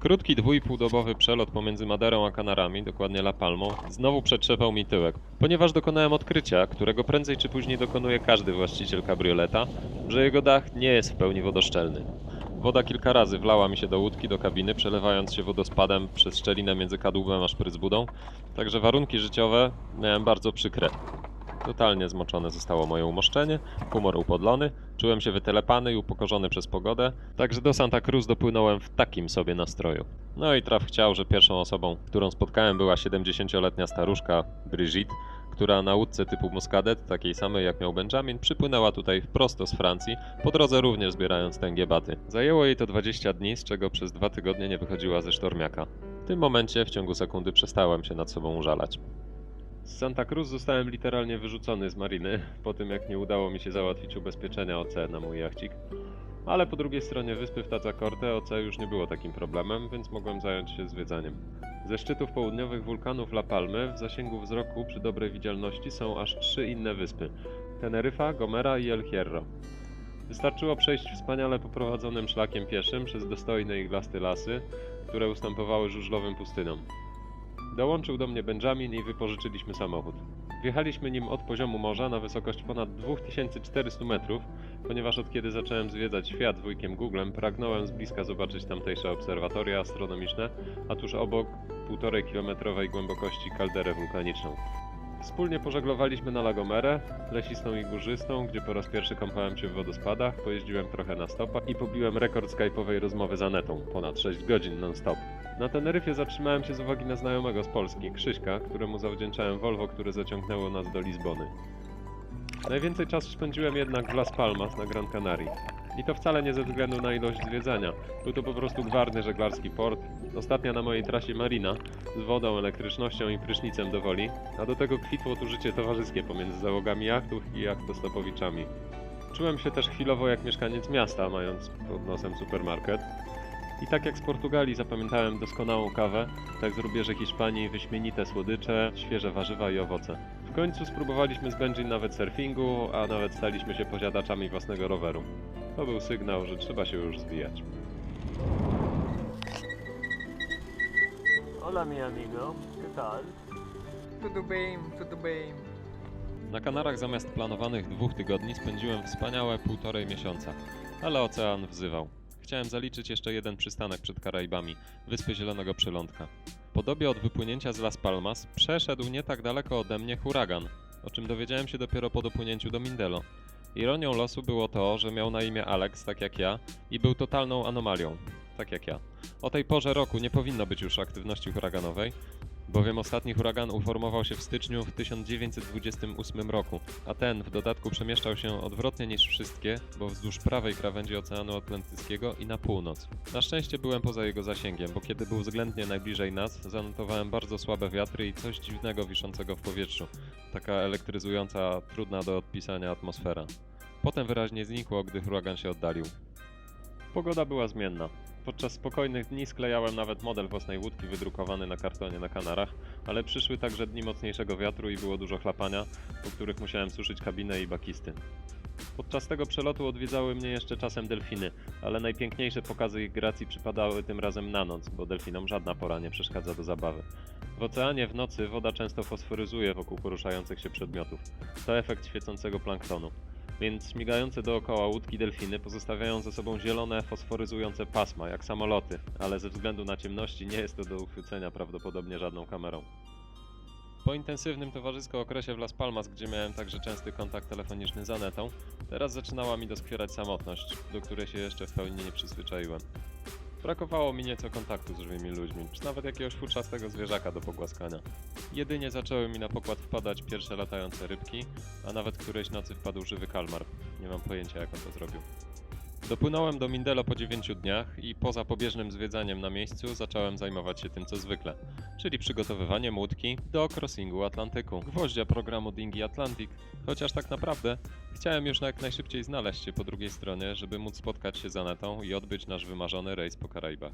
Krótki 2,5-dobowy przelot pomiędzy Maderą a Kanarami, dokładnie La Palmą, znowu przetrzepał mi tyłek, ponieważ dokonałem odkrycia, którego prędzej czy później dokonuje każdy właściciel kabrioleta, że jego dach nie jest w pełni wodoszczelny. Woda kilka razy wlała mi się do łódki, do kabiny, przelewając się wodospadem przez szczelinę między kadłubem a szprycbudą, także warunki życiowe miałem bardzo przykre. Totalnie zmoczone zostało moje umoszczenie, humor upodlony, czułem się wytelepany i upokorzony przez pogodę, także do Santa Cruz dopłynąłem w takim sobie nastroju. No i traf chciał, że pierwszą osobą, którą spotkałem, była 70-letnia staruszka Brigitte, która na łódce typu Muscadet, takiej samej jak miał Benjamin, przypłynęła tutaj prosto z Francji, po drodze również zbierając tęgie baty. Zajęło jej to 20 dni, z czego przez 2 tygodnie nie wychodziła ze sztormiaka. W tym momencie w ciągu sekundy przestałem się nad sobą użalać. Z Santa Cruz zostałem literalnie wyrzucony z mariny, po tym jak nie udało mi się załatwić ubezpieczenia OC na mój jachcik. Ale po drugiej stronie wyspy w Tazacorte OC już nie było takim problemem, więc mogłem zająć się zwiedzaniem. Ze szczytów południowych wulkanów La Palmy w zasięgu wzroku przy dobrej widzialności są aż 3 inne wyspy: Teneryfa, Gomera i El Hierro. Wystarczyło przejść wspaniale poprowadzonym szlakiem pieszym przez dostojne iglaste lasy, które ustępowały żużlowym pustyniom. Dołączył do mnie Benjamin i wypożyczyliśmy samochód. Wjechaliśmy nim od poziomu morza na wysokość ponad 2400 metrów, ponieważ od kiedy zacząłem zwiedzać świat z wujkiem Googlem, pragnąłem z bliska zobaczyć tamtejsze obserwatoria astronomiczne, a tuż obok 1,5-kilometrowej głębokości kalderę wulkaniczną. Wspólnie pożeglowaliśmy na La Gomerę, lesistą i górzystą, gdzie po raz pierwszy kąpałem się w wodospadach, pojeździłem trochę na stopa i pobiłem rekord skype'owej rozmowy z Anetą, ponad 6 godzin non-stop. Na Teneryfie zatrzymałem się z uwagi na znajomego z Polski, Krzyśka, któremu zawdzięczałem Volvo, które zaciągnęło nas do Lizbony. Najwięcej czasu spędziłem jednak w Las Palmas na Gran Canaria. I to wcale nie ze względu na ilość zwiedzania. Był to po prostu gwarny żeglarski port, ostatnia na mojej trasie marina, z wodą, elektrycznością i prysznicem do woli, a do tego kwitło tu życie towarzyskie pomiędzy załogami jachtów i jachtostopowiczami. Czułem się też chwilowo jak mieszkaniec miasta, mając pod nosem supermarket. I tak jak z Portugalii zapamiętałem doskonałą kawę, tak z rubieży Hiszpanii wyśmienite słodycze, świeże warzywa i owoce. W końcu spróbowaliśmy z Benjim nawet surfingu, a nawet staliśmy się posiadaczami własnego roweru. To był sygnał, że trzeba się już zwijać. Hola mi amigo, ¿qué tal? Tudo bem. Na Kanarach zamiast planowanych 2 tygodni spędziłem wspaniałe 1,5 miesiąca, ale ocean wzywał. Chciałem zaliczyć jeszcze jeden przystanek przed Karaibami, Wyspy Zielonego Przylądka. Po dobie od wypłynięcia z Las Palmas przeszedł nie tak daleko ode mnie huragan, o czym dowiedziałem się dopiero po dopłynięciu do Mindelo. Ironią losu było to, że miał na imię Alex, tak jak ja, i był totalną anomalią, tak jak ja. O tej porze roku nie powinno być już aktywności huraganowej, bowiem ostatni huragan uformował się w styczniu w 1928 roku, a ten w dodatku przemieszczał się odwrotnie niż wszystkie, bo wzdłuż prawej krawędzi Oceanu Atlantyckiego i na północ. Na szczęście byłem poza jego zasięgiem, bo kiedy był względnie najbliżej nas, zanotowałem bardzo słabe wiatry i coś dziwnego wiszącego w powietrzu. Taka elektryzująca, trudna do odpisania atmosfera. Potem wyraźnie znikło, gdy huragan się oddalił. Pogoda była zmienna. Podczas spokojnych dni sklejałem nawet model własnej łódki wydrukowany na kartonie na Kanarach, ale przyszły także dni mocniejszego wiatru i było dużo chlapania, po których musiałem suszyć kabinę i bakisty. Podczas tego przelotu odwiedzały mnie jeszcze czasem delfiny, ale najpiękniejsze pokazy ich gracji przypadały tym razem na noc, bo delfinom żadna pora nie przeszkadza do zabawy. W oceanie w nocy woda często fosforyzuje wokół poruszających się przedmiotów. To efekt świecącego planktonu. Więc śmigające dookoła łódki delfiny pozostawiają za sobą zielone, fosforyzujące pasma, jak samoloty, ale ze względu na ciemności nie jest to do uchwycenia prawdopodobnie żadną kamerą. Po intensywnym towarzysko okresie w Las Palmas, gdzie miałem także częsty kontakt telefoniczny z Anetą, teraz zaczynała mi doskwierać samotność, do której się jeszcze w pełni nie przyzwyczaiłem. Brakowało mi nieco kontaktu z żywymi ludźmi, czy nawet jakiegoś futrzastego zwierzaka do pogłaskania. Jedynie zaczęły mi na pokład wpadać pierwsze latające rybki, a nawet którejś nocy wpadł żywy kalmar. Nie mam pojęcia, jak on to zrobił. Dopłynąłem do Mindelo po 9 dniach i poza pobieżnym zwiedzaniem na miejscu zacząłem zajmować się tym co zwykle, czyli przygotowywaniem łódki do crossingu Atlantyku, gwoździa programu Dinghy Atlantic, chociaż tak naprawdę chciałem już jak najszybciej znaleźć się po drugiej stronie, żeby móc spotkać się z Anetą i odbyć nasz wymarzony rejs po Karaibach.